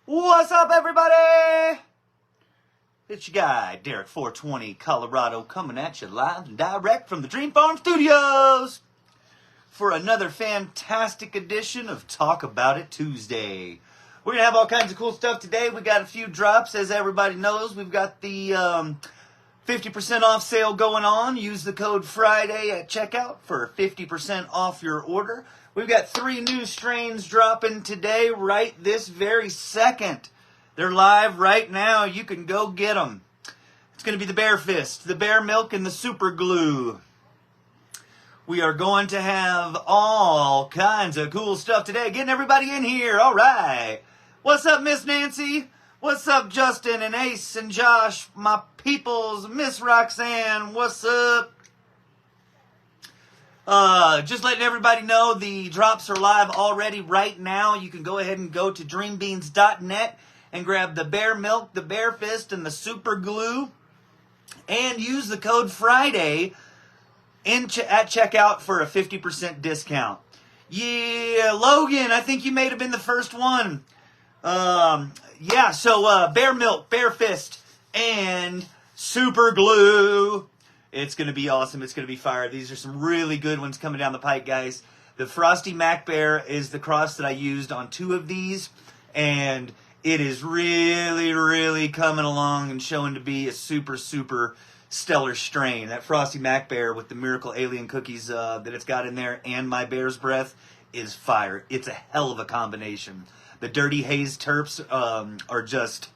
What's up, everybody? It's your guy, Derek 420, Colorado, coming at you live and direct from the Dream Farm Studios for another fantastic edition of Talk About It Tuesday. We're going to have all kinds of cool stuff today. We got a few drops, as everybody knows. We've got the 50% off sale going on. Use the code Friday at checkout for 50% off your order. We've got 3 new strains dropping today, right this very second. They're live right now. You can go get them. It's going to be the Bear Fist, the Bear Milk, and the Super Glue. We are going to have all kinds of cool stuff today. Getting everybody in here. All right. What's up, Miss Nancy? What's up, Justin and Ace and Josh, my peoples? Miss Roxanne, what's up? Just letting everybody know the drops are live already right now. You can go ahead and go to dreambeans.net and grab the Bear Milk, the Bear Fist, and the Super Glue, and use the code Friday at checkout for a 50% discount. Yeah, Logan, I think you may have been the first one. So Bear Milk, Bear Fist, and Super Glue. It's going to be awesome. It's going to be fire. These are some really good ones coming down the pike, guys. The Frosty Mac Bear is the cross that I used on 2 of these, and it is really, really coming along and showing to be a super, super stellar strain. That Frosty Mac Bear with the Miracle Alien cookies that it's got in there and my Bear's Breath is fire. It's a hell of a combination. The Dirty Haze Terps are just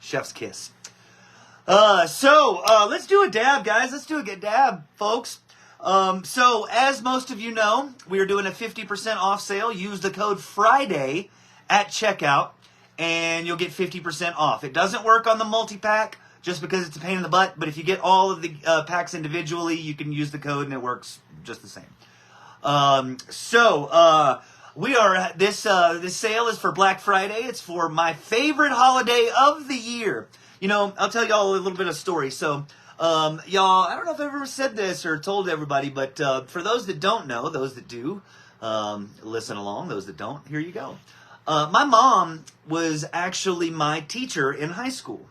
chef's kiss. Let's do a dab, guys. Let's do a dab, folks. So, as most of you know, we are doing a 50% off sale. Use the code Friday at checkout, and you'll get 50% off. It doesn't work on the multi-pack just because it's a pain in the butt, but if you get all of the packs individually, you can use the code, and it works just the same. We are this sale is for Black Friday. It's for my favorite holiday of the year. You know, I'll tell y'all a little bit of story. So, y'all, I don't know if I've ever said this or told everybody, but for those that don't know, those that do, listen along. Those that don't, here you go. My mom was actually my teacher in high school.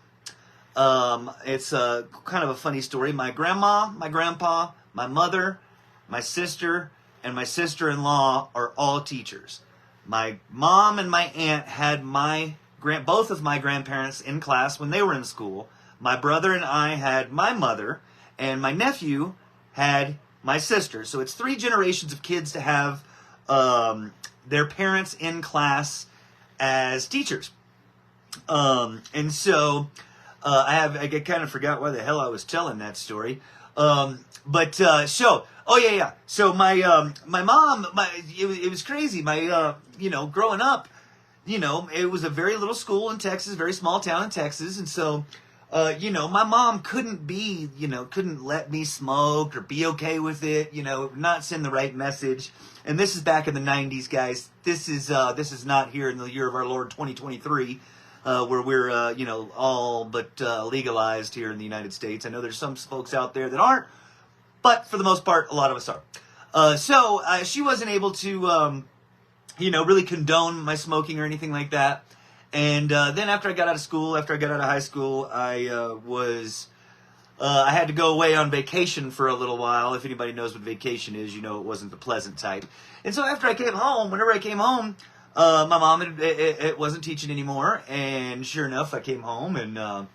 It's kind of a funny story. My grandma, my grandpa, my mother, my sister, and my sister-in-law are all teachers. My mom and my aunt had both of my grandparents in class when they were in school. My brother and I had my mother, and my nephew had my sister. So it's 3 generations of kids to have their parents in class as teachers. I kind of forgot why the hell I was telling that story. So my mom, it was crazy. Growing up, it was a very little school in Texas, very small town in Texas. And so, my mom couldn't let me smoke or be okay with it, not send the right message. And this is back in the 90s, guys. This is not here in the year of our Lord 2023, where we're, all but legalized here in the United States. I know there's some folks out there that aren't, but for the most part, a lot of us are. She wasn't able to, really condone my smoking or anything like that. And then after I got out of school, after I got out of high school, I had to go away on vacation for a little while. If anybody knows what vacation is, it wasn't the pleasant type. And so after I came home, whenever I came home, my mom it wasn't teaching anymore. And sure enough, I came home, and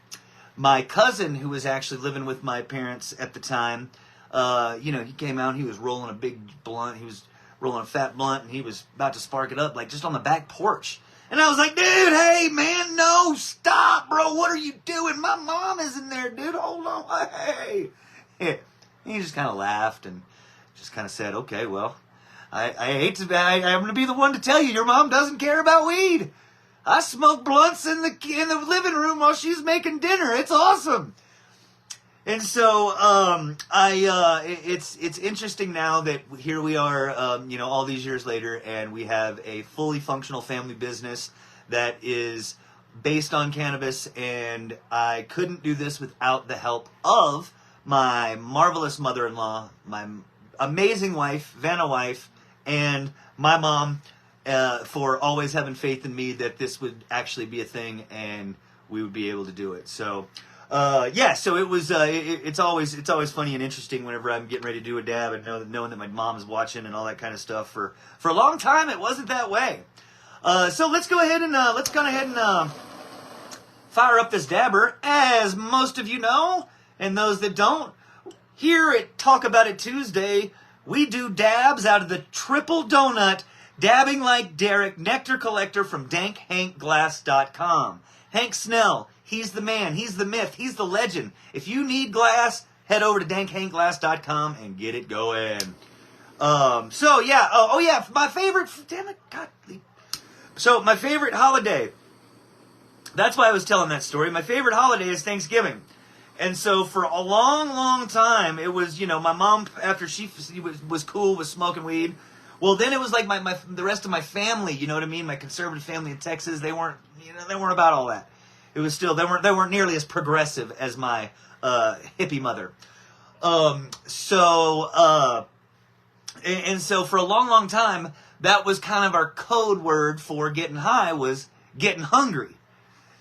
my cousin, who was actually living with my parents at the time, he came out, he was rolling a big blunt, he was rolling a fat blunt, and he was about to spark it up, like, just on the back porch. And I was like, dude, hey, man, no, stop, bro, what are you doing? My mom is in there, dude, hold on, hey. And he just kind of laughed and just kind of said, okay, well, I'm going to be the one to tell you, your mom doesn't care about weed. I smoke blunts in the living room while she's making dinner. It's awesome. And so, it's interesting now that here we are, all these years later, and we have a fully functional family business that is based on cannabis, and I couldn't do this without the help of my marvelous mother-in-law, my amazing wife, Vanna wife, and my mom, for always having faith in me that this would actually be a thing and we would be able to do it. So, so it was. It's always funny and interesting whenever I'm getting ready to do a dab and knowing that my mom is watching and all that kind of stuff. For a long time, it wasn't that way. So let's go ahead and fire up this dabber. As most of you know, and those that don't, here at Talk About It Tuesday, we do dabs out of the triple donut, dabbing like Derek, nectar collector from DankHankGlass.com. Hank Snell, he's the man, he's the myth, he's the legend. If you need glass, head over to DankHankGlass.com and get it going. My favorite, damn it, God. So my favorite holiday, that's why I was telling that story. My favorite holiday is Thanksgiving. And so for a long, long time, it was, my mom, after she was cool with smoking weed, well, then it was like the rest of my family, you know what I mean? My conservative family in Texas, they weren't about all that. It was still, they weren't nearly as progressive as my hippie mother. So for a long, long time, that was kind of our code word for getting high, was getting hungry.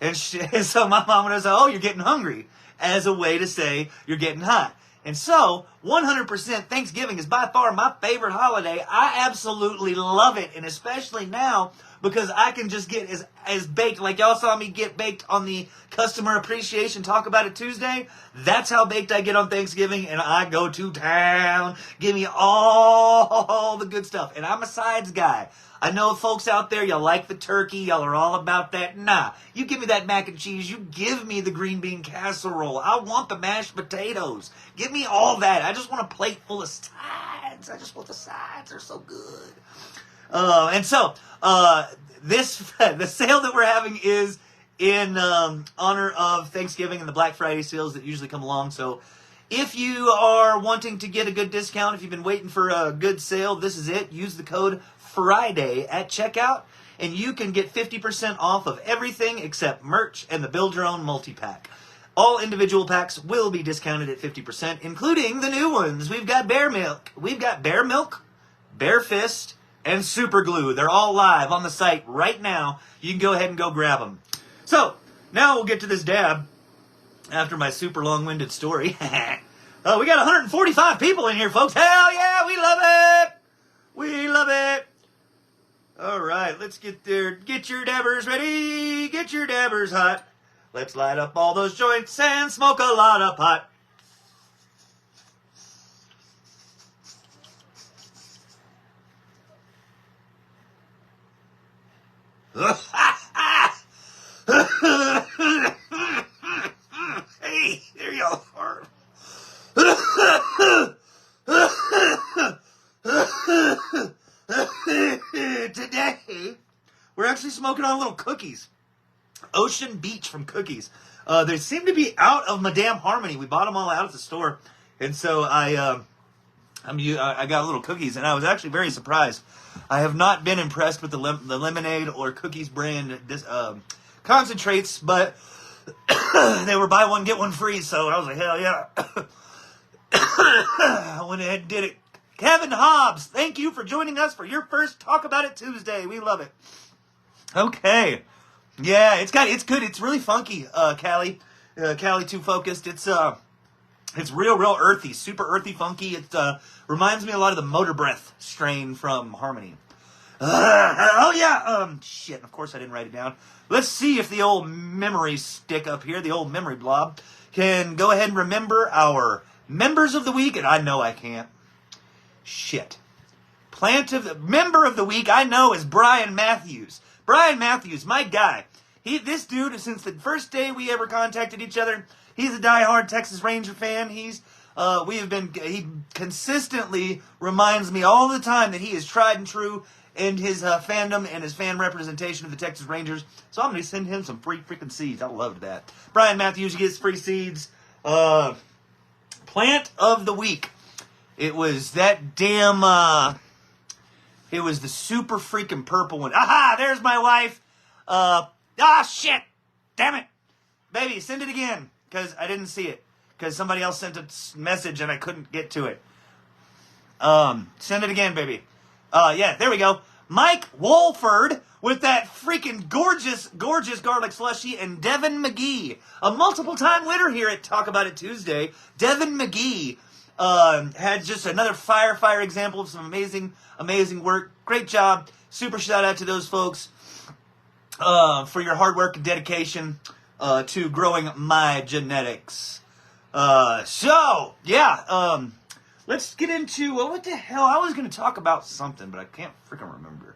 And so my mom would say, "Oh, you're getting hungry," as a way to say you're getting high. And so 100% Thanksgiving is by far my favorite holiday. I absolutely love it, and especially now because I can just get as baked, like y'all saw me get baked on the Customer Appreciation Talk About It Tuesday. That's how baked I get on Thanksgiving, and I go to town. Give me all the good stuff. And I'm a sides guy. I know folks out there, y'all like the turkey, y'all are all about that. Nah, you give me that mac and cheese, you give me the green bean casserole. I want the mashed potatoes. Give me all that. I just want a plate full of sides. I just want the sides. They're so good. The sale that we're having is in honor of Thanksgiving and the Black Friday sales that usually come along. So if you are wanting to get a good discount, if you've been waiting for a good sale, this is it. Use the code Friday at checkout, and you can get 50% off of everything except merch and the Build Your Own multi-pack. All individual packs will be discounted at 50%, including the new ones. We've got Bear Milk, Bear Fist, and Super Glue. They're all live on the site right now. You can go ahead and go grab them. So, now we'll get to this dab after my super long-winded story. We got 145 people in here, folks. Hell yeah, we love it! We love it! All right, let's get there. Get your dabbers ready. Get your dabbers hot. Let's light up all those joints and smoke a lot of pot. Hey, there you are. Today, we're actually smoking on little cookies. Ocean Beach from Cookies. They seem to be out of Madame Harmony. We bought them all out at the store. And so I got little cookies, and I was actually very surprised. I have not been impressed with the lemonade or cookies brand concentrates, but they were buy one, get one free, so I was like, hell yeah. I went ahead and did it. Kevin Hobbs, thank you for joining us for your first Talk About It Tuesday. We love it. Okay. Yeah, it's good. It's really funky, Cali. Cali Too Focused. It's real earthy, super earthy, funky. It reminds me a lot of the Motor Breath strain from Harmony. Shit, of course I didn't write it down. Let's see if the old memory stick up here, the old memory blob, can go ahead and remember our members of the week, and I know I can't. Shit. Member of the week I know is Brian Matthews. Brian Matthews, my guy. This dude, since the first day we ever contacted each other, he's a diehard Texas Ranger fan. He consistently reminds me all the time that he is tried and true in his fandom and his fan representation of the Texas Rangers. So I'm going to send him some free freaking seeds. I love that. Brian Matthews gets free seeds. Plant of the week. It was that damn, it was the super freaking purple one. Aha, there's my wife. Shit. Damn it. Baby, send it again. Because I didn't see it. Because somebody else sent a message and I couldn't get to it. Send it again, baby. Yeah, there we go. Mike Wolford with that freaking gorgeous garlic slushy, and Devin McGee, a multiple-time winner here at Talk About It Tuesday. Devin McGee had just another fire example of some amazing work. Great job. Super shout out to those folks for your hard work and dedication to growing my genetics. Let's get into what the hell. I was going to talk about something, but I can't freaking remember.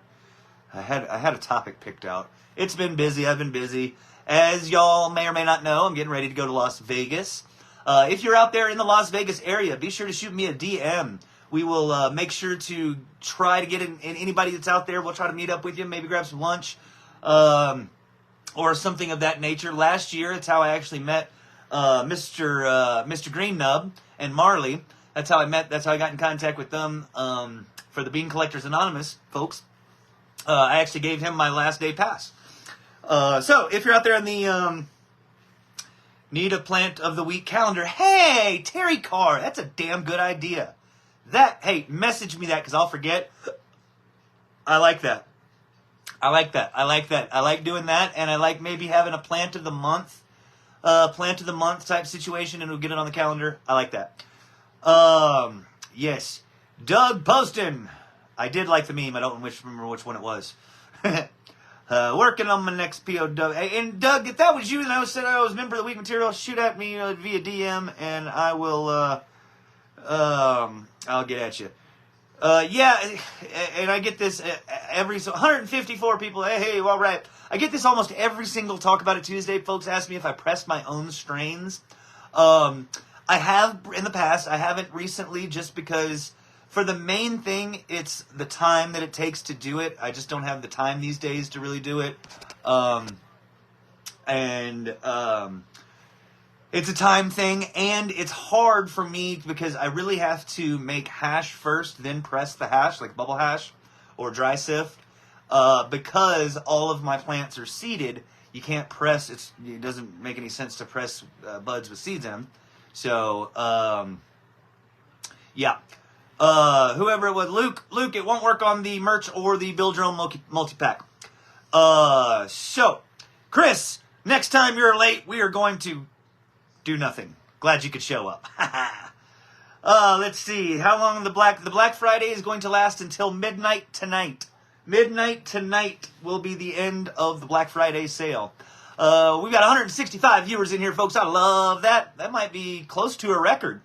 I had a topic picked out. It's been busy. I've been busy. As y'all may or may not know, I'm getting ready to go to Las Vegas. If you're out there in the Las Vegas area, be sure to shoot me a DM. We will make sure to try to get in anybody that's out there. We'll try to meet up with you, maybe grab some lunch, or something of that nature. Last year, it's how I actually met Mr. Green Nub and Marley. That's how I got in contact with them for the Bean Collectors Anonymous folks. I actually gave him my last day pass. So if you're out there in the need a plant of the week calendar, hey, Terry Carr, that's a damn good idea. Hey, message me that because I'll forget. I like that. I like doing that, and I like maybe having a plant of the month type situation, and we'll get it on the calendar. I like that. Yes. Doug Poston. I did like the meme. I don't remember which one it was. Working on my next POW. And Doug, if that was you and I said I was member of the week material, shoot at me via DM, and I will, I'll get at you. Yeah, and I get this every 154 people. Hey, all right. I get this almost every single Talk About It Tuesday. Folks ask me if I press my own strains. I have in the past. I haven't recently, just because for the main thing, it's the time that it takes to do it. I just don't have the time these days to really do it. It's a time thing, and it's hard for me because I really have to make hash first, then press the hash, like bubble hash or dry sift. Because all of my plants are seeded, you can't press. It doesn't make any sense to press buds with seeds in them. So, yeah. Whoever it was, Luke, it won't work on the merch or the build your own multi-pack. So, Chris, next time you're late, we are going to do nothing. Glad you could show up. Let's see. How long the Black Friday is going to last until midnight tonight. Midnight tonight will be the end of the Black Friday sale. We've got 165 viewers in here, folks. I love that. That might be close to a record.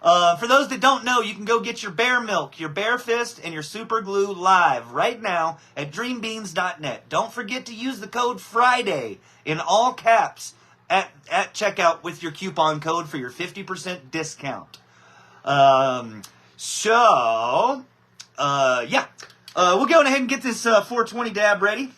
For those that don't know, you can go get your Bear Milk, your Bear Fist, and your Super Glue live right now at dreambeans.net. Don't forget to use the code FRIDAY in all caps at checkout with your coupon code for your 50% discount. We'll go ahead and get this 420 dab ready.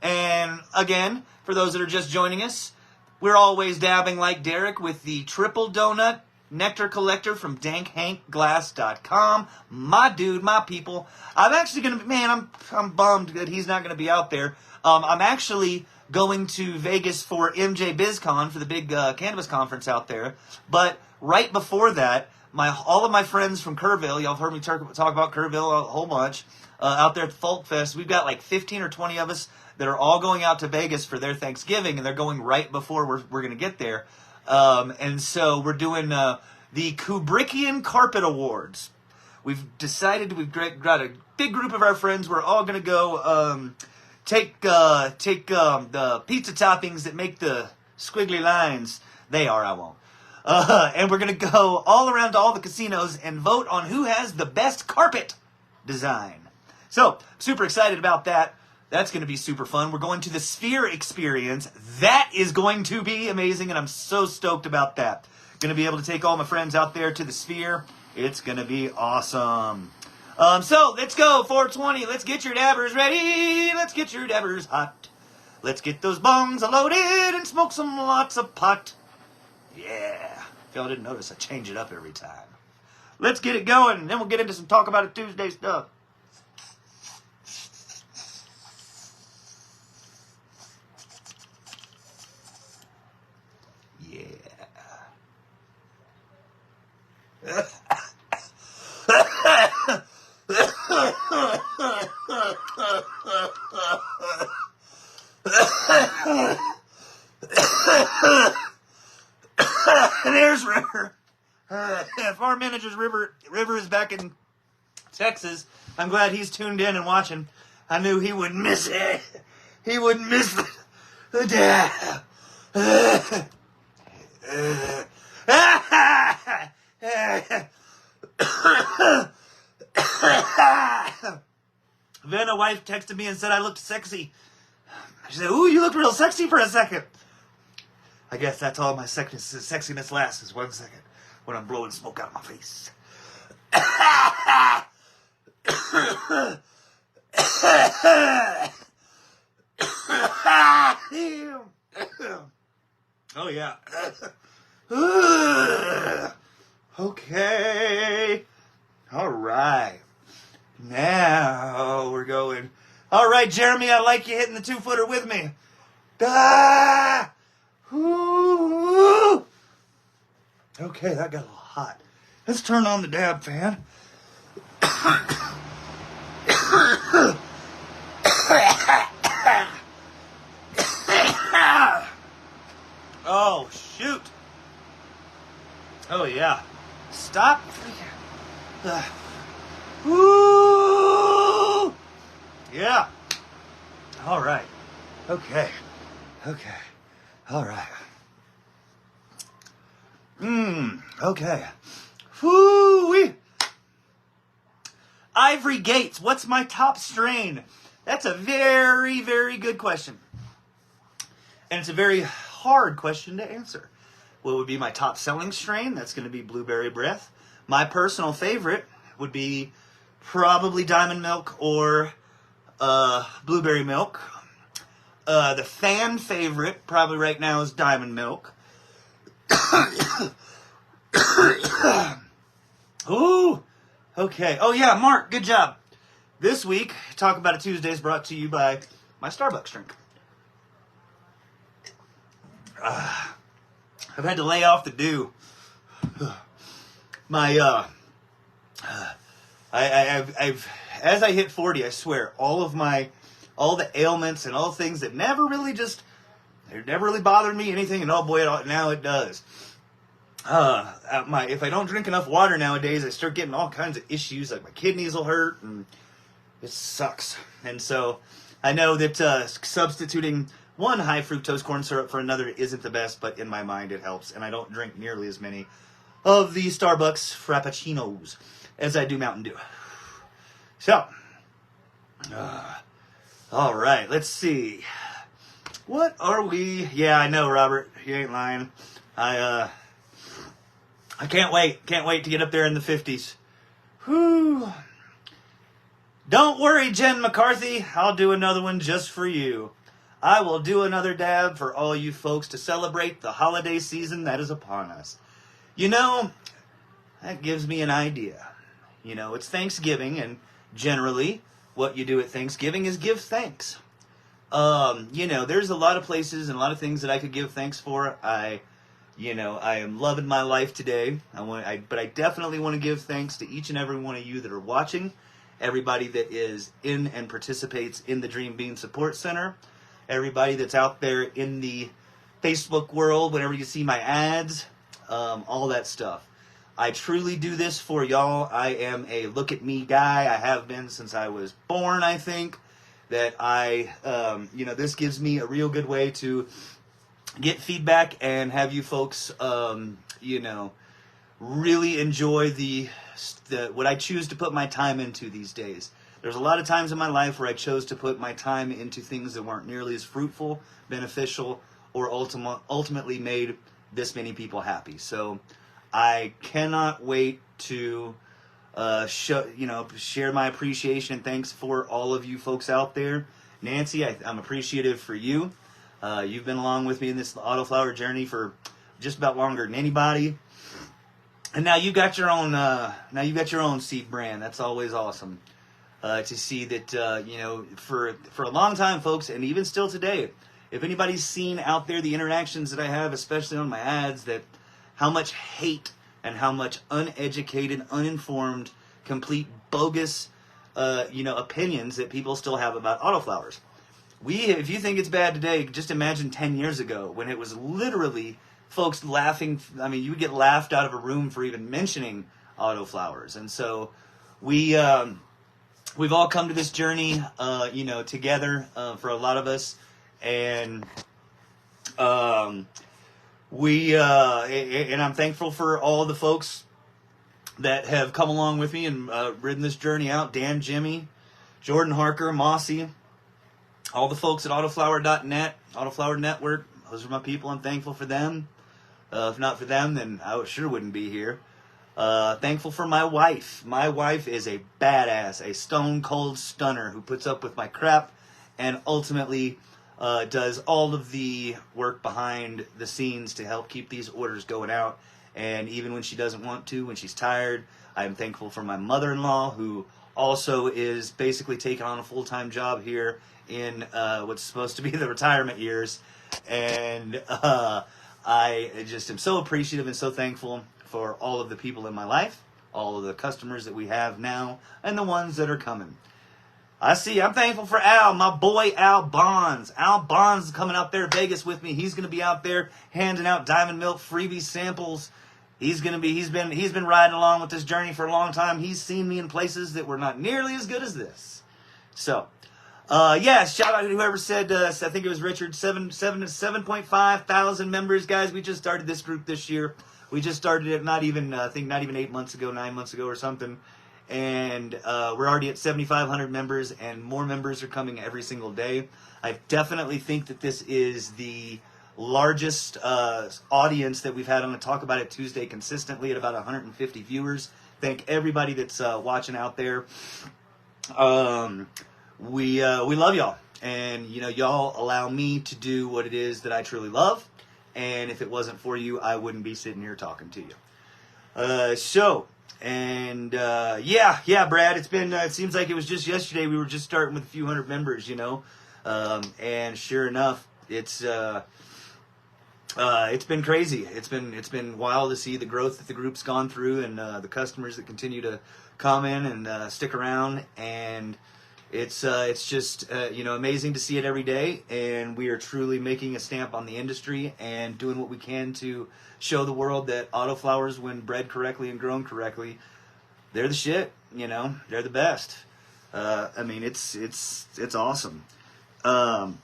And again, for those that are just joining us, we're always dabbing like Derek with the Triple Donut Nectar Collector from DankHankGlass.com. My dude, my people. I'm actually going to, I'm bummed that he's not going to be out there. I'm actually going to Vegas for MJ BizCon for the big cannabis conference out there. But right before that, all of my friends from Kerrville, y'all have heard me talk about Kerrville a whole bunch, out there at the Folk Fest. We've got like 15 or 20 of us that are all going out to Vegas for their Thanksgiving, and they're going right before we're going to get there. And so we're doing the Kubrickian Carpet Awards. We've decided we've got a big group of our friends. We're all going to go take the pizza toppings that make the squiggly lines. They are, I won't. And we're going to go all around to all the casinos and vote on who has the best carpet design. So, super excited about that. That's going to be super fun. We're going to the Sphere experience. That is going to be amazing, and I'm so stoked about that. Going to be able to take all my friends out there to the Sphere. It's going to be awesome. So, let's go, 420. Let's get your dabbers ready. Let's get your dabbers hot. Let's get those bongs loaded and smoke some lots of pot. Yeah. If y'all didn't notice, I change it up every time. Let's get it going, and then we'll get into some Talk About It Tuesday stuff. There's River. If our manager's River is back in Texas, I'm glad he's tuned in and watching. I knew he wouldn't miss it. He wouldn't miss the dab. Then a wife texted me and said I looked sexy. She said, "Ooh, you look real sexy for a second." I guess that's all my sexiness lasts is 1 second when I'm blowing smoke out of my face. Oh, yeah. Okay. All right. Now we're going. All right, Jeremy, I like you hitting the 2-footer with me. Ah! Ooh. Okay, that got a little hot. Let's turn on the dab fan. Oh, shoot. Oh, yeah. Stop. Woo! Yeah. All right. Okay. All right. Okay. Woo-wee. Ivory Gates, what's my top strain? That's a very, very good question. And it's a very hard question to answer. What would be my top selling strain? That's going to be Blueberry Breath. My personal favorite would be probably Diamond Milk or Blueberry Milk. The fan favorite probably right now is Diamond Milk. Ooh, okay. Oh yeah, Mark, good job. This week, Talk About It Tuesday is brought to you by my Starbucks drink. I've had to lay off the dew. I've as I hit 40, I swear, all the ailments and all the things that never really bothered me, anything, and oh boy, now it does. If I don't drink enough water nowadays, I start getting all kinds of issues, like my kidneys will hurt, and it sucks. And so I know that substituting one high fructose corn syrup for another isn't the best, but in my mind it helps, and I don't drink nearly as many of the Starbucks Frappuccinos as I do Mountain Dew. So, all right, let's see. What are we? Yeah, I know, Robert. You ain't lying. I can't wait. Can't wait to get up there in the 50s. Whew. Don't worry, Jen McCarthy. I'll do another one just for you. I will do another dab for all you folks to celebrate the holiday season that is upon us. You know, that gives me an idea. You know, it's Thanksgiving, and generally what you do at Thanksgiving is give thanks. You know, there's a lot of places and a lot of things that I could give thanks for. I am loving my life today. But I definitely want to give thanks to each and every one of you that are watching, everybody that is in and participates in the Dream Bean Support Center, everybody that's out there in the Facebook world, whenever you see my ads, all that stuff. I truly do this for y'all. I am a look at me guy. I have been since I was born, I think. That this gives me a real good way to get feedback and have you folks, really enjoy the what I choose to put my time into these days. There's a lot of times in my life where I chose to put my time into things that weren't nearly as fruitful, beneficial, or ultimately made this many people happy. So I cannot wait to share my appreciation and thanks for all of you folks out there. Nancy, I'm appreciative for you. You've been along with me in this autoflower journey for just about longer than anybody. And now you got your own seed brand. That's always awesome. To see that, for a long time, folks, and even still today, if anybody's seen out there the interactions that I have, especially on my ads, that how much hate and how much uneducated, uninformed, complete bogus, opinions that people still have about autoflowers. if you think it's bad today, just imagine 10 years ago when it was literally folks laughing. I mean, you would get laughed out of a room for even mentioning autoflowers. And so we've all come to this journey, together for a lot of us. And and I'm thankful for all the folks that have come along with me and ridden this journey out. Dan, Jimmy, Jordan Harker, Mossy, all the folks at autoflower.net, Autoflower Network. Those are my people. I'm thankful for them. If not for them, then I sure wouldn't be here. Thankful for my wife. My wife is a badass, a stone cold stunner who puts up with my crap and ultimately does all of the work behind the scenes to help keep these orders going out. And even when she doesn't want to, when she's tired, I'm thankful for my mother-in-law, who also is basically taking on a full-time job here in what's supposed to be the retirement years. And I just am so appreciative and so thankful for all of the people in my life, all of the customers that we have now, and the ones that are coming. I'm thankful for Al, my boy Al Bonds. Al Bonds is coming out there to Vegas with me. He's going to be out there handing out Diamond Milk freebie samples. He's been riding along with this journey for a long time. He's seen me in places that were not nearly as good as this. So, shout out to whoever said, I think it was Richard, 7.5 thousand members, guys. We just started this group this year. We just started it not even 8 months ago, 9 months ago or something. And we're already at 7,500 members, and more members are coming every single day. I definitely think that this is the largest audience that we've had on the Talk About It Tuesday consistently at about 150 viewers. Thank everybody that's watching out there. We love y'all, and y'all allow me to do what it is that I truly love. And if it wasn't for you, I wouldn't be sitting here talking to you. Brad, it's been, it seems like it was just yesterday. We were just starting with a few hundred members, and sure enough, it's been crazy. It's been wild to see the growth that the group's gone through, and the customers that continue to come in and stick around, and it's just amazing to see it every day, and we are truly making a stamp on the industry and doing what we can to show the world that autoflowers, when bred correctly and grown correctly, they're the shit. They're the best. It's awesome. So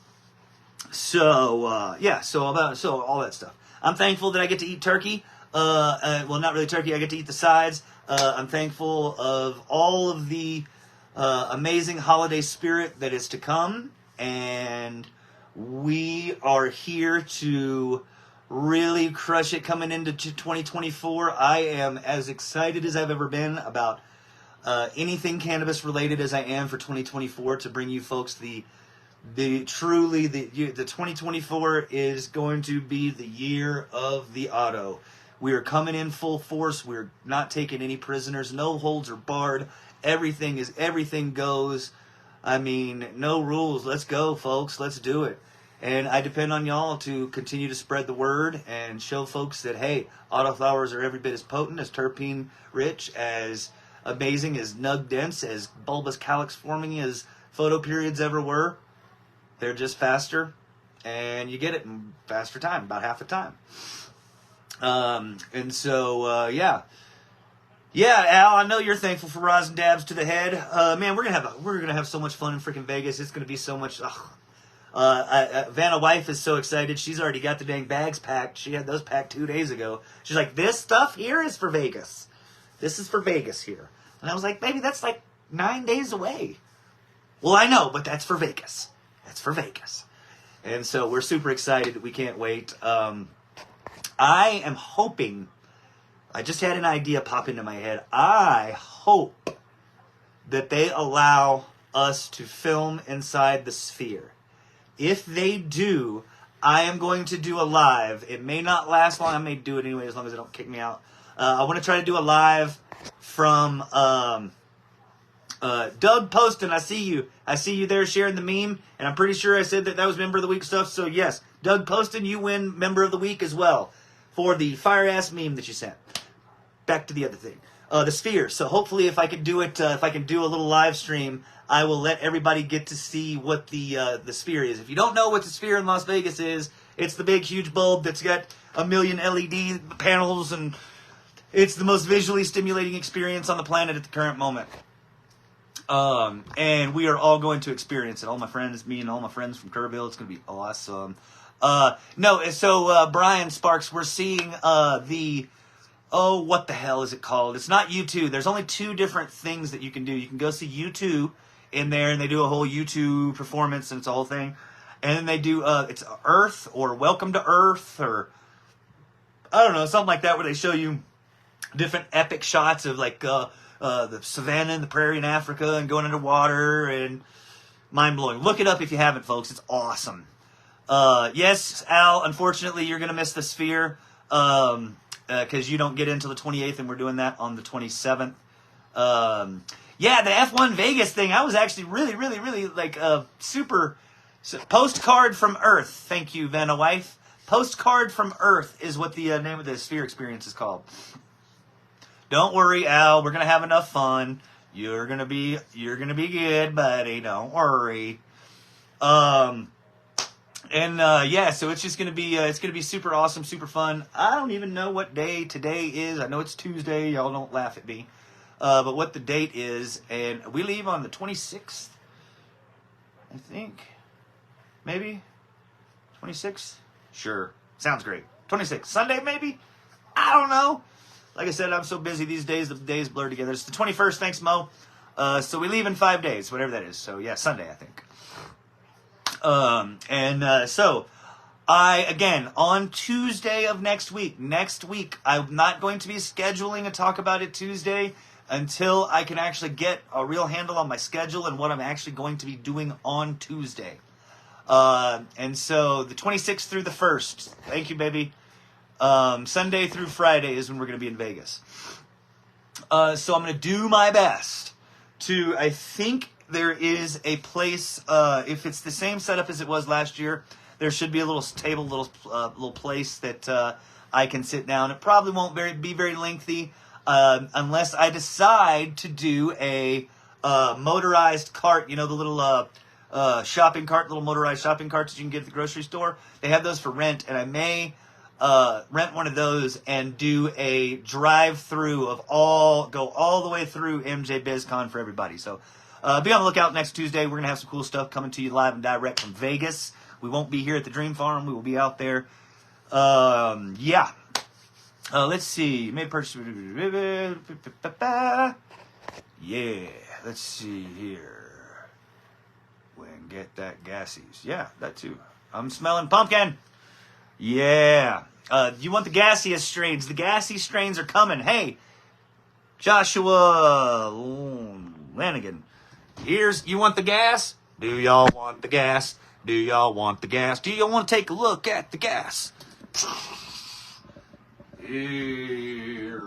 all that stuff. I'm thankful that I get to eat turkey. Well, not really turkey. I get to eat the sides. I'm thankful of all of the amazing holiday spirit that is to come, and we are here to really crush it coming into 2024. I am as excited as I've ever been about anything cannabis related as I am for 2024 to bring you folks the 2024 is going to be the year of the auto. We are coming in full force. We're not taking any prisoners. No holds are barred. Everything goes. No rules. Let's go, folks. Let's do it. And I depend on y'all to continue to spread the word and show folks that, hey, autoflowers are every bit as potent, as terpene rich, as amazing, as nug dense, as bulbous calyx forming as photoperiods ever were. They're just faster, and you get it in faster time, about half the time. Al, I know you're thankful for rosin dabs to the head. Man, we're gonna have so much fun in freaking Vegas. It's gonna be so much. Vanna wife is so excited. She's already got the dang bags packed. She had those packed 2 days ago. She's like, this stuff here is for Vegas. This is for Vegas here. And I was like, baby, that's like 9 days away. Well, I know, but that's for Vegas. That's for Vegas. And so we're super excited. We can't wait. I am hoping, I just had an idea pop into my head. I hope that they allow us to film inside the sphere. If they do, I am going to do a live. It may not last long. I may do it anyway as long as they don't kick me out. I want to try to do a live from Doug Poston. I see you. I see you there sharing the meme. And I'm pretty sure I said that was Member of the Week stuff. So yes, Doug Poston, you win Member of the Week as well for the fire-ass meme that you sent. Back to the other thing. the sphere. So hopefully, if I can do it, if I can do a little live stream, I will let everybody get to see what the sphere is. If you don't know what the sphere in Las Vegas is, it's the big, huge bulb that's got a million LED panels, and it's the most visually stimulating experience on the planet at the current moment. And we are all going to experience it. All my friends, me and all my friends from Kerrville. It's going to be awesome. Brian Sparks, we're seeing what the hell is it called? It's not U2. There's only 2 different things that you can do. You can go see U2 in there, and they do a whole U2 performance, and it's a whole thing. And then they do, it's Earth, or Welcome to Earth, or I don't know, something like that, where they show you different epic shots of, like, the savannah and the prairie in Africa and going underwater, and mind-blowing. Look it up if you haven't, folks. It's awesome. Yes, Al, unfortunately, you're going to miss the sphere, because you don't get into the 28th, and we're doing that on the 27th. Yeah, the F1 Vegas thing, I was actually really, like, super... Postcard from Earth. Thank you, Vanna Wife. Postcard from Earth is what the name of the sphere experience is called. Don't worry, Al. We're gonna have enough fun. You're gonna be good, buddy. Don't worry. So it's just gonna be super awesome, super fun. I don't even know what day today is. I know it's Tuesday. Y'all don't laugh at me. But what the date is, and we leave on the 26th, I think. Maybe? 26th? Sure. Sounds great. 26th. Sunday, maybe? I don't know. Like I said, I'm so busy these days, the days blur together. It's the 21st, thanks, Mo. So we leave in 5 days, whatever that is. So, yeah, Sunday, I think. Again, on Tuesday of next week, I'm not going to be scheduling a Talk About It Tuesday until I can actually get a real handle on my schedule and what I'm actually going to be doing on Tuesday. And so the 26th through the 1st, thank you, baby. Sunday through Friday is when we're going to be in Vegas. So I'm going to do my best to, I think there is a place, if it's the same setup as it was last year, there should be a little table, little place that, I can sit down. It probably won't be very lengthy, unless I decide to do a, motorized cart, the little, shopping cart, little motorized shopping carts that you can get at the grocery store. They have those for rent, and I may rent one of those and do a drive-through go all the way through MJ BizCon for everybody. So be on the lookout next Tuesday. We're going to have some cool stuff coming to you live and direct from Vegas. We won't be here at the Dream Farm. We will be out there. Let's see. Made purchase. Yeah. Let's see here. Get that gassies. Yeah, that too. I'm smelling pumpkin. Yeah. You want the gaseous strains. The gassy strains are coming. Hey, Joshua Lanigan. You want the gas? Do y'all want the gas? Do y'all want the gas? Do y'all want to take a look at the gas? Here.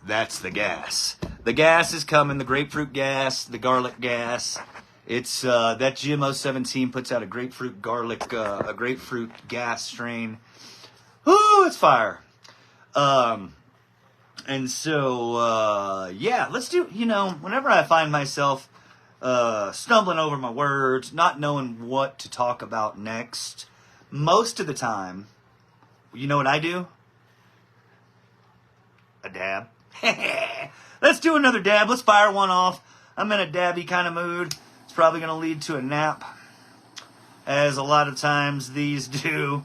That's the gas. The gas is coming. The grapefruit gas, the garlic gas. It's that GMO 17 puts out a grapefruit gas strain. Ooh, it's fire. Let's do. Whenever I find myself stumbling over my words, not knowing what to talk about next, most of the time, you know what I do? A dab. Let's do another dab. Let's fire one off. I'm in a dabby kind of mood. It's probably going to lead to a nap, as a lot of times these do.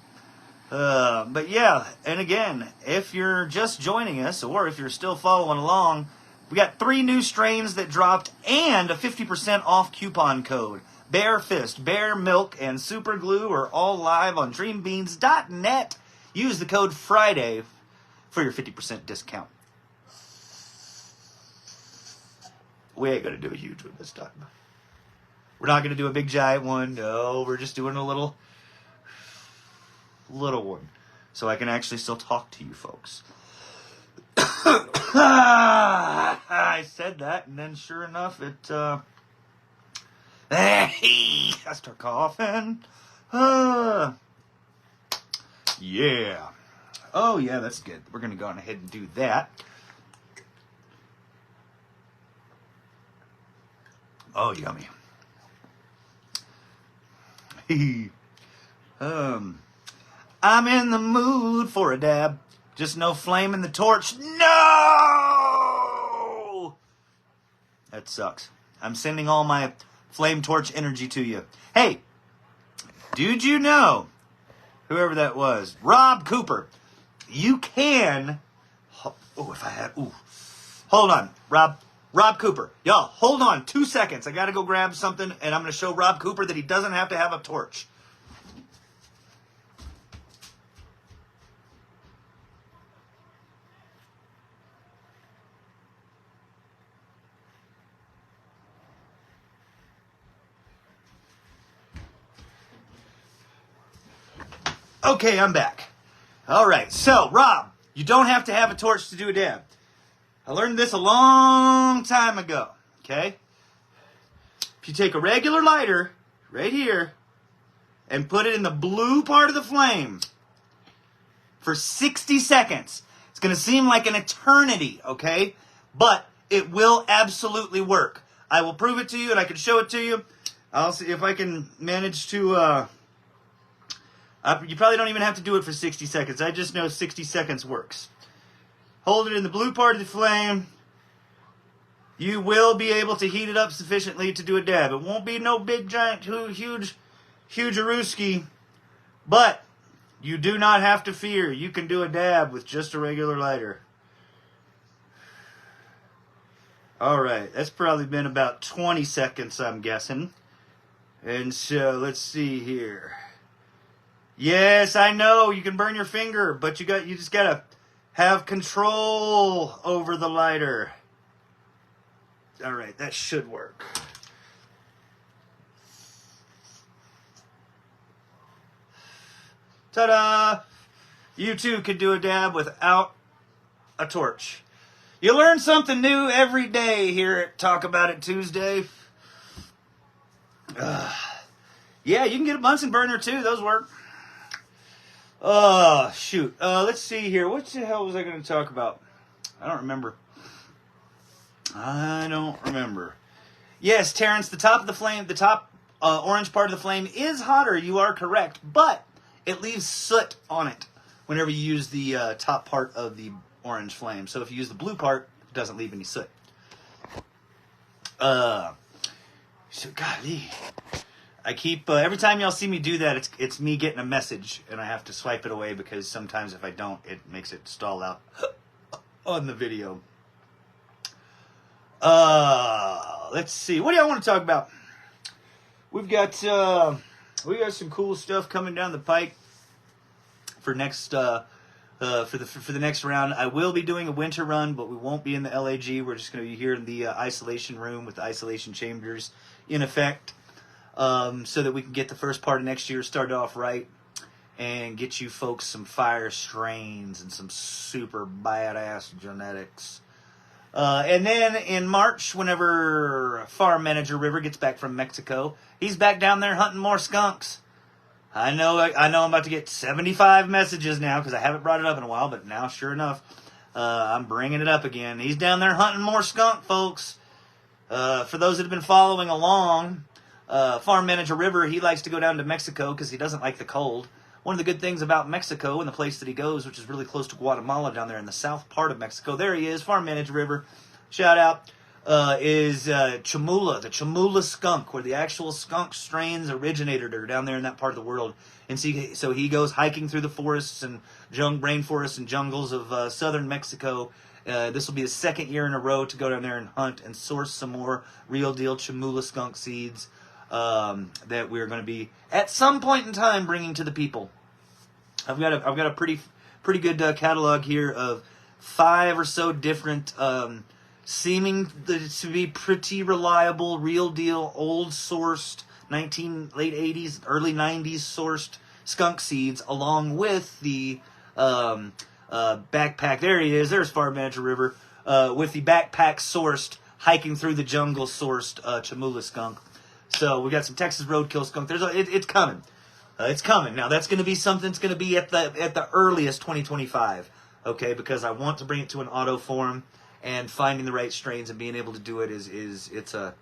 But yeah, and again, if you're just joining us, or if you're still following along, we got 3 new strains that dropped and a 50% off coupon code. Bear Fist, Bear Milk, and Super Glue are all live on dreambeans.net. Use the code Friday for your 50% discount. We ain't going to do a huge one this time. We're not going to do a big giant one. No, we're just doing a little one. So I can actually still talk to you folks. I said that, and then sure enough, I start coughing. Yeah. Oh, yeah, that's good. We're going to go on ahead and do that. Oh, yummy. I'm in the mood for a dab. Just no flame in the torch. No! That sucks. I'm sending all my flame torch energy to you. Hey, did you know, whoever that was, Rob Cooper, you can, hold on, Rob Cooper. Y'all, hold on 2 seconds. I got to go grab something, and I'm going to show Rob Cooper that he doesn't have to have a torch. Okay, I'm back. All right, so, Rob, you don't have to have a torch to do a dab. I learned this a long time ago, okay? If you take a regular lighter, right here, and put it in the blue part of the flame for 60 seconds, it's going to seem like an eternity, okay? But it will absolutely work. I will prove it to you, and I can show it to you. I'll see if I can manage to... you probably don't even have to do it for 60 seconds. I just know 60 seconds works. Hold it in the blue part of the flame. You will be able to heat it up sufficiently to do a dab. It won't be no big, giant, huge Aruski. But you do not have to fear. You can do a dab with just a regular lighter. All right. That's probably been about 20 seconds, I'm guessing. And so, let's see here. Yes, I know you can burn your finger, but you just gotta have control over the lighter. All right, that should work. Ta-da! You too can do a dab without a torch. You learn something new every day here at Talk About It Tuesday. Yeah, you can get a Bunsen burner too. Those work. Oh, shoot. Let's see here. What the hell was I going to talk about? I don't remember. Yes, Terrence, the top of the flame, the top orange part of the flame is hotter. You are correct. But it leaves soot on it whenever you use the top part of the orange flame. So if you use the blue part, it doesn't leave any soot. So, golly. I keep, every time y'all see me do that, it's me getting a message, and I have to swipe it away because sometimes if I don't, it makes it stall out on the video. Let's see. What do y'all want to talk about? We've got some cool stuff coming down the pike for next, for the next round. I will be doing a winter run, but we won't be in the LAG. We're just going to be here in the isolation room with the isolation chambers in effect. So that we can get the first part of next year started off right and get you folks some fire strains and some super badass genetics. And then in March, whenever Farm Manager River gets back from Mexico, he's back down there hunting more skunks. I know I'm about to get 75 messages now because I haven't brought it up in a while, but now, sure enough, I'm bringing it up again. He's down there hunting more skunk, folks. For those that have been following along, Farm Manager River, he likes to go down to Mexico because he doesn't like the cold. One of the good things about Mexico and the place that he goes, which is really close to Guatemala down there in the south part of Mexico, there he is, Farm Manager River, shout out, is Chamula, the Chamula skunk, where the actual skunk strains originated are down there in that part of the world. And so he goes hiking through the forests and rainforests and jungles of southern Mexico. This will be the second year in a row to go down there and hunt and source some more real deal Chamula skunk seeds. That we're going to be at some point in time bringing to the people. I've got a pretty good catalog here of 5 or so different seeming to be pretty reliable, real deal, old sourced late 80s, early 90s sourced skunk seeds, along with the backpack. There he is. There's Farm Manager River with the backpack sourced, hiking through the jungle sourced Chamula skunk. So we got some Texas roadkill skunk. It's coming. It's coming. Now that's going to be something that's going to be at the earliest 2025, okay? Because I want to bring it to an auto form, and finding the right strains and being able to do it it's a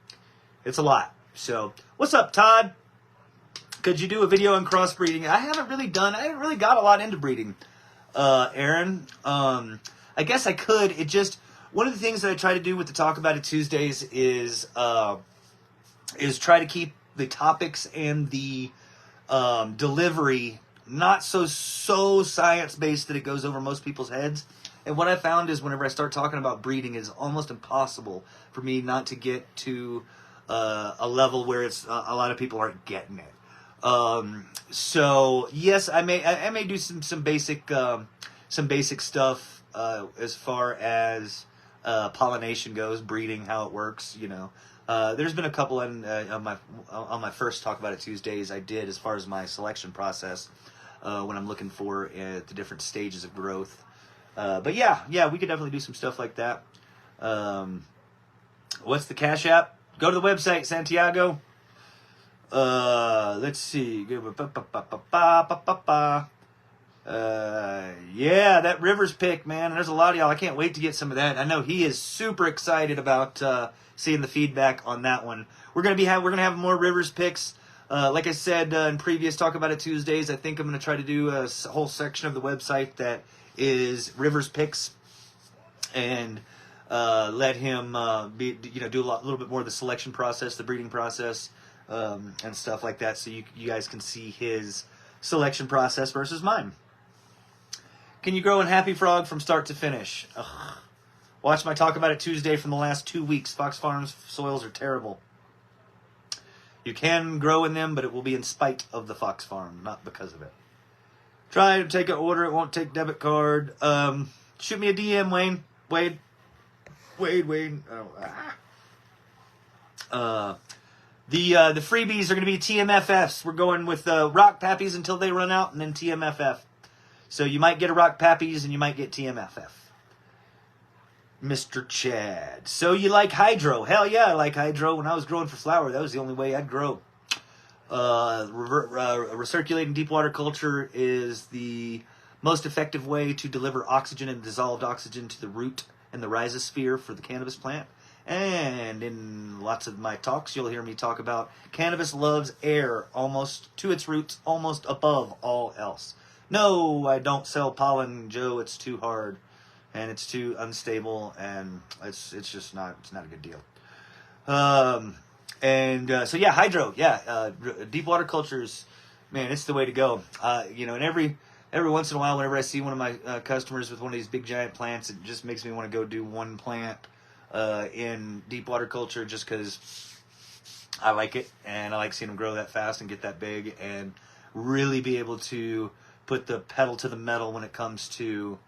lot. So, what's up, Todd? Could you do a video on crossbreeding? I haven't really got a lot into breeding, Aaron. I guess I could. One of the things that I try to do with the Talk About It Tuesdays is try to keep the topics and the delivery not so science-based that it goes over most people's heads. And what I found is whenever I start talking about breeding, it's almost impossible for me not to get to a level where it's a lot of people aren't getting it. So yes, I may do some basic stuff as far as pollination goes, breeding, how it works. There's been a couple on my first Talk About It Tuesdays I did as far as my selection process when I'm looking for the different stages of growth. But yeah, we could definitely do some stuff like that. What's the Cash App? Go to the website, Santiago. Let's see. Yeah, that Rivers pick, man. There's a lot of y'all. I can't wait to get some of that. I know he is super excited about seeing the feedback on that one. We're gonna have more Rivers picks. Like I said in previous Talk About It Tuesdays, I think I'm gonna try to do a whole section of the website that is Rivers picks, and let him do a little bit more of the selection process, the breeding process, and stuff like that, so you guys can see his selection process versus mine. Can you grow in Happy Frog from start to finish? Ugh. Watch my Talk About It Tuesday from the last 2 weeks. Fox Farms soils are terrible. You can grow in them, but it will be in spite of the Fox Farm, not because of it. Try to take an order. It won't take debit card. Shoot me a DM, Wayne. Wade. The freebies are going to be TMFFs. We're going with Rock Pappies until they run out, and then TMFF. So you might get a Rock Pappies, and you might get TMFF. Mr. Chad. So you like hydro? Hell yeah, I like hydro. When I was growing for flower, that was the only way I'd grow. Recirculating deep water culture is the most effective way to deliver oxygen and dissolved oxygen to the root and the rhizosphere for the cannabis plant. And in lots of my talks, you'll hear me talk about cannabis loves air almost to its roots, almost above all else. No, I don't sell pollen, Joe. It's too hard, and it's too unstable, and it's just not a good deal. So yeah, hydro, deep water cultures, man, it's the way to go. And every once in a while, whenever I see one of my customers with one of these big giant plants, it just makes me want to go do one plant in deep water culture, just because I like it, and I like seeing them grow that fast and get that big, and really be able to put the pedal to the metal when it comes to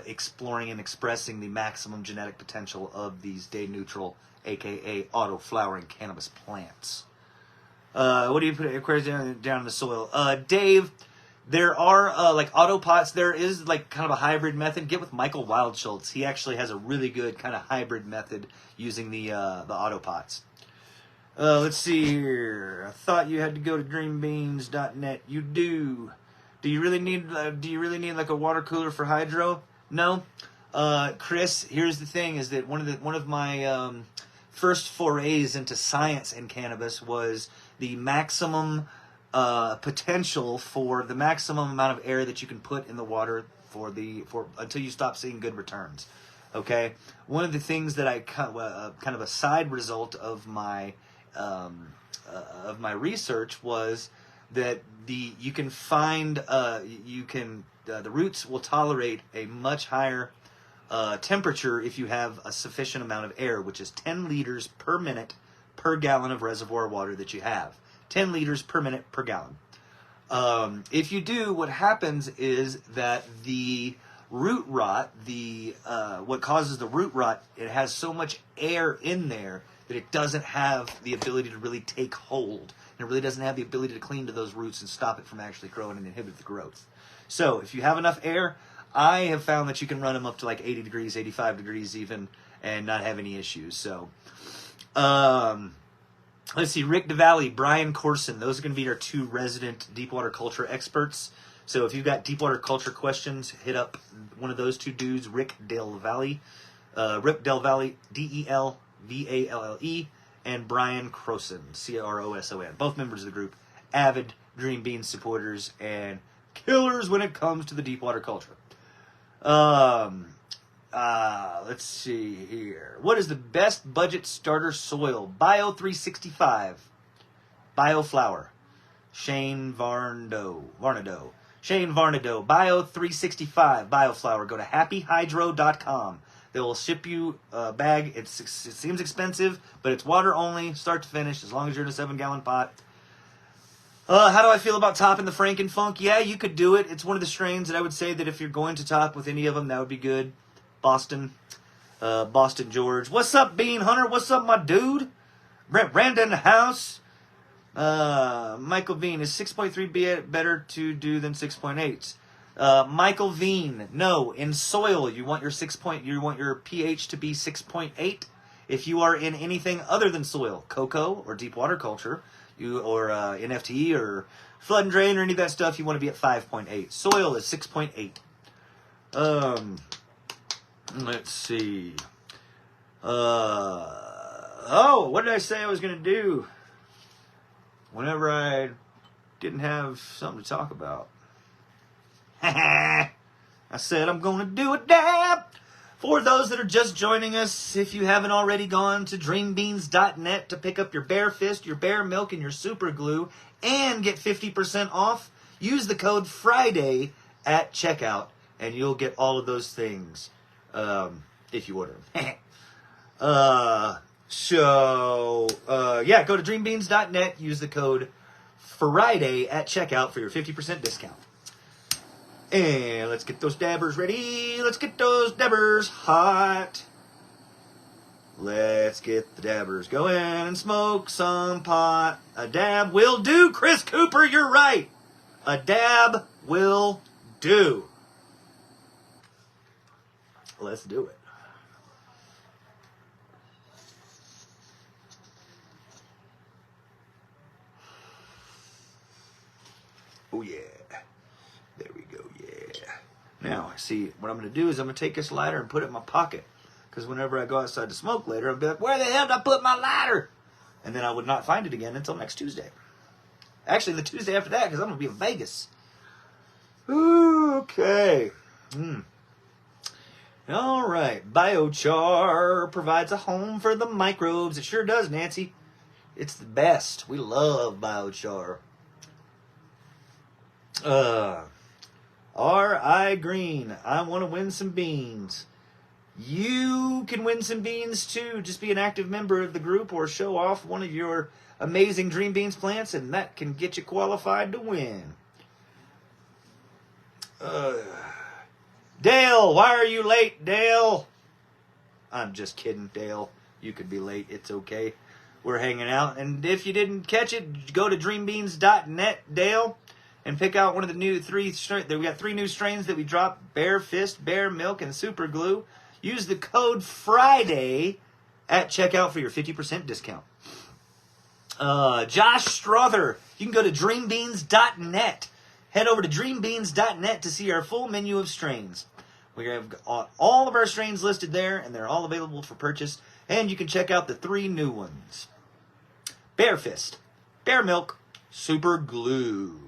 exploring and expressing the maximum genetic potential of these day neutral, aka auto flowering cannabis plants. What do you put down in the soil? Dave, there are like auto pots. There is like kind of a hybrid method. Get with Michael Wildschultz. He actually has a really good kind of hybrid method using the auto pots. Let's see here. I thought you had to go to greenbeans.net. You do. Do you really need like a water cooler for hydro? No. Chris, here's the thing: is that one of my first forays into science in cannabis was the maximum potential for the maximum amount of air that you can put in the water for until you stop seeing good returns. Okay, one of the things that I kind of a side result of my research was that the roots will tolerate a much higher temperature if you have a sufficient amount of air, which is 10 liters per minute per gallon of reservoir water that you have. 10 liters per minute per gallon. If you do, what happens is that the root rot, what causes the root rot, it has so much air in there that it doesn't have the ability to really take hold. And it really doesn't have the ability to cling to those roots and stop it from actually growing and inhibit the growth. So if you have enough air, I have found that you can run them up to like 80 degrees, 85 degrees even, and not have any issues. So, Let's see, Rick DeValley, Brian Corson. Those are going to be our 2 resident Deepwater culture experts. So if you've got Deepwater culture questions, hit up one of those 2 dudes, Rick DeValley, DeLvalle, and Brian Croson, Croson. Both members of the group, avid Dream Beans supporters and killers when it comes to the Deepwater culture. Let's see here. What is the best budget starter soil? Bio 365. Bioflower. Shane Varnado. Shane Varnado. Bio 365. Bioflower. Go to happyhydro.com. They will ship you a bag. It seems expensive, but it's water only, start to finish, as long as you're in a 7-gallon pot. How do I feel about topping the Frankenfunk? Yeah, you could do it. It's one of the strains that I would say that if you're going to top with any of them, that would be good. Boston George. What's up, Bean Hunter? What's up, my dude? Brandon in the house. Michael Veen, is 6.3 better to do than 6.8? Michael Veen, no. In soil, you want your pH to be 6.8. If you are in anything other than soil, cocoa or deep water culture, or NFT or flood and drain or any of that stuff, you want to be at 5.8. Soil is 6.8. Let's see. What did I say I was going to do whenever I didn't have something to talk about? I said I'm going to do a dab. For those that are just joining us, if you haven't already gone to dreambeans.net to pick up your Bear Fist, your Bear Milk, and your Super Glue, and get 50% off, use the code FRIDAY at checkout, and you'll get all of those things if you order them. Go to dreambeans.net, use the code FRIDAY at checkout for your 50% discount. And let's get those dabbers ready. Let's get those dabbers hot. Let's get the dabbers going and smoke some pot. A dab will do, Chris Cooper, you're right. A dab will do. Let's do it. Oh, yeah. There we go, yeah. Now, see, what I'm going to do is I'm going to take this lighter and put it in my pocket. Because whenever I go outside to smoke later, I'll be like, where the hell did I put my lighter? And then I would not find it again until next Tuesday. Actually, the Tuesday after that, because I'm going to be in Vegas. Okay. All right. Biochar provides a home for the microbes. It sure does, Nancy. It's the best. We love biochar. R.I. Green, I want to win some beans. You can win some beans too. Just be an active member of the group or show off one of your amazing Dream Beans plants, and that can get you qualified to win. Dale, why are you late, Dale? I'm just kidding, Dale. You could be late. It's okay. We're hanging out. And if you didn't catch it, go to dreambeans.net, Dale, and pick out one of the new 3 strains. We got 3 new strains that we dropped: Bear Fist, Bear Milk, and Super Glue. Use the code FRIDAY at checkout for your 50% discount. Josh Strother, you can go to dreambeans.net. Head over to dreambeans.net to see our full menu of strains. We have all of our strains listed there, and they're all available for purchase. And you can check out the 3 new ones: Bear Fist, Bear Milk, Super Glue.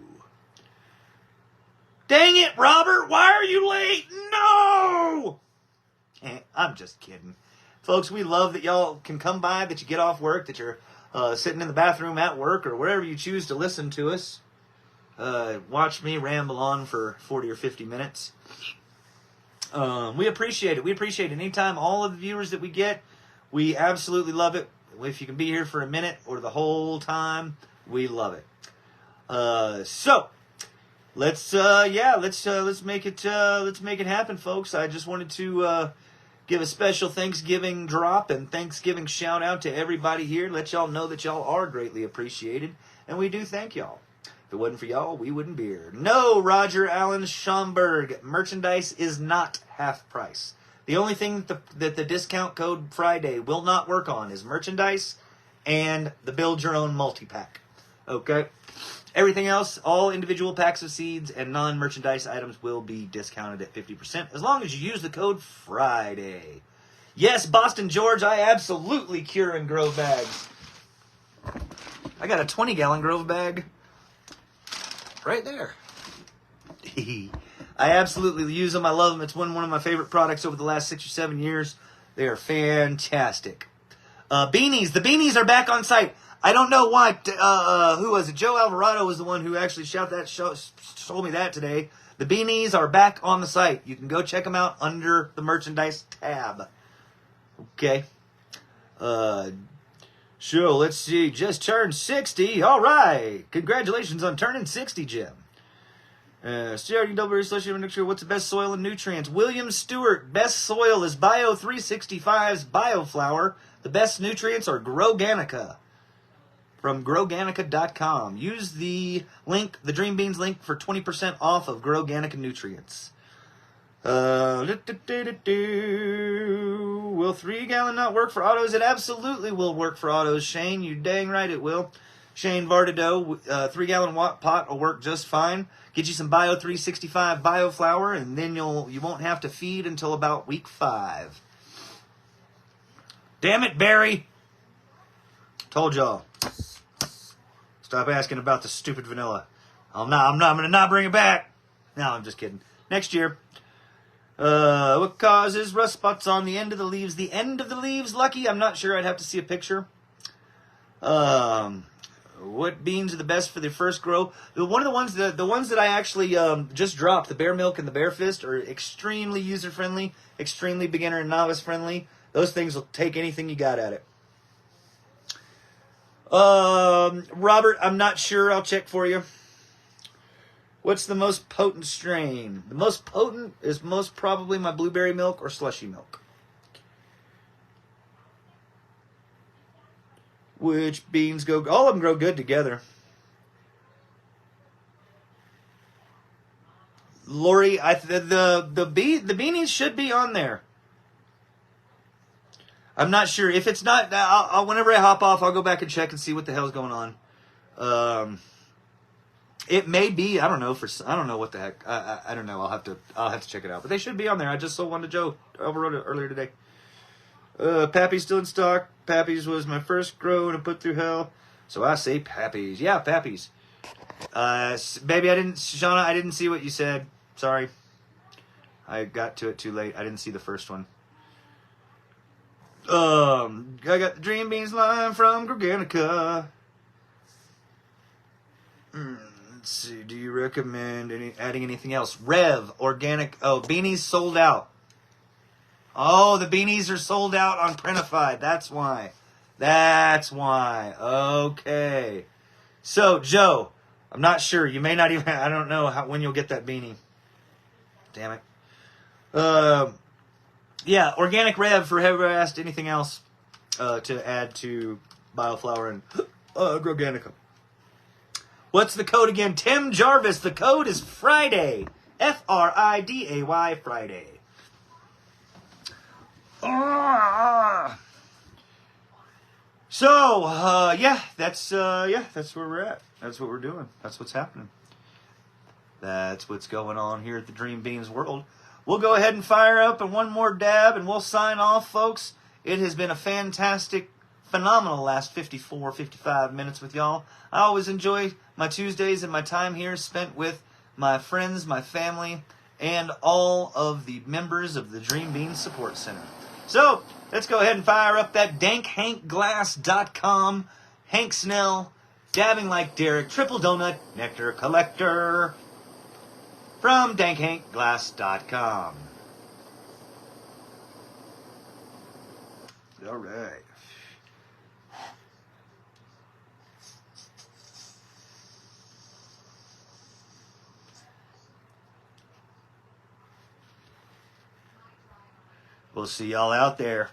Dang it, Robert, why are you late? No! I'm just kidding. Folks, we love that y'all can come by, that you get off work, that you're sitting in the bathroom at work, or wherever you choose to listen to us. Watch me ramble on for 40 or 50 minutes. We appreciate it. We appreciate it. Anytime, all of the viewers that we get, we absolutely love it. If you can be here for a minute or the whole time, we love it. Let's make it happen, folks. I just wanted to give a special Thanksgiving drop and Thanksgiving shout out to everybody here. Let y'all know that y'all are greatly appreciated, and we do thank y'all. If it wasn't for y'all, we wouldn't be here. No, Roger Allen Schomburg, merchandise is not half price. The only thing that the discount code Friday will not work on is merchandise and the build your own multi-pack. Okay? Everything else, all individual packs of seeds and non-merchandise items will be discounted at 50% as long as you use the code FRIDAY. Yes, Boston George, I absolutely cure and grow bags. I got a 20-gallon Grove bag right there. I absolutely use them. I love them. It's one of my favorite products over the last 6 or 7 years. They are fantastic. Beanies. The beanies are back on site. I don't know why. Who was it? Joe Alvarado was the one who actually told me that today. The beanies are back on the site. You can go check them out under the merchandise tab. Okay. Sure, let's see. Just turned 60. All right. Congratulations on turning 60, Jim. Starting double slushy mixture. What's the best soil and nutrients? William Stewart. Best soil is Bio 365's BioFlower. The best nutrients are Growganica from growganica.com. Use the link, the Dream Beans link, for 20% off of Growganica nutrients. Will 3-gallon not work for autos? It absolutely will work for autos, Shane. You dang right it will. Shane Vardado, 3-gallon pot will work just fine. Get you some Bio 365 BioFlower, and then you won't have to feed until about week 5. Damn it, Barry! Told y'all. Stop asking about the stupid vanilla. I'm gonna not bring it back. No, I'm just kidding. Next year. What causes rust spots on the end of the leaves? The end of the leaves, Lucky? I'm not sure. I'd have to see a picture. What beans are the best for the first grow? The ones that I actually just dropped, the Bear Milk and the Bear Fist, are extremely user friendly, extremely beginner and novice friendly. Those things will take anything you got at it. Robert, I'm not sure. I'll check for you. What's the most potent strain? The most potent is most probably my blueberry milk or slushy milk. Which beans go? All of them grow good together. Lori, the beanies should be on there. I'm not sure. If it's not, I'll whenever I hop off, I'll go back and check and see what the hell's going on. It may be. I don't know. I don't know what the heck. I don't know. I'll have to check it out. But they should be on there. I just sold one to Joe Alvarado earlier today. Pappy's still in stock. Pappy's was my first grow to put through hell, so I say Pappy's. Yeah, Pappy's. Baby, Shauna, I didn't see what you said. Sorry. I got to it too late. I didn't see the first one. I got the Dream Beans line from Growganica. Let's see. Do you recommend adding anything else? Rev, organic. Oh, beanies sold out. Oh, the beanies are sold out on Printified. That's why. Okay. So, Joe, I'm not sure. You may not even. I don't know when you'll get that beanie. Damn it. Yeah, organic Rev for whoever asked anything else to add to BioFlower and Growganica. What's the code again? Tim Jarvis. The code is Friday. Friday. Friday. So, that's where we're at. That's what we're doing. That's what's happening. That's what's going on here at the Dream Beans world. We'll go ahead and fire up and one more dab, and we'll sign off, folks. It has been a fantastic, phenomenal last 54, 55 minutes with y'all. I always enjoy my Tuesdays and my time here spent with my friends, my family, and all of the members of the Dream Beans Support Center. So, let's go ahead and fire up that dankhankglass.com, Hank Snell, dabbing like Derek, triple donut, nectar collector, from dankhankglass.com. All right. We'll see y'all out there.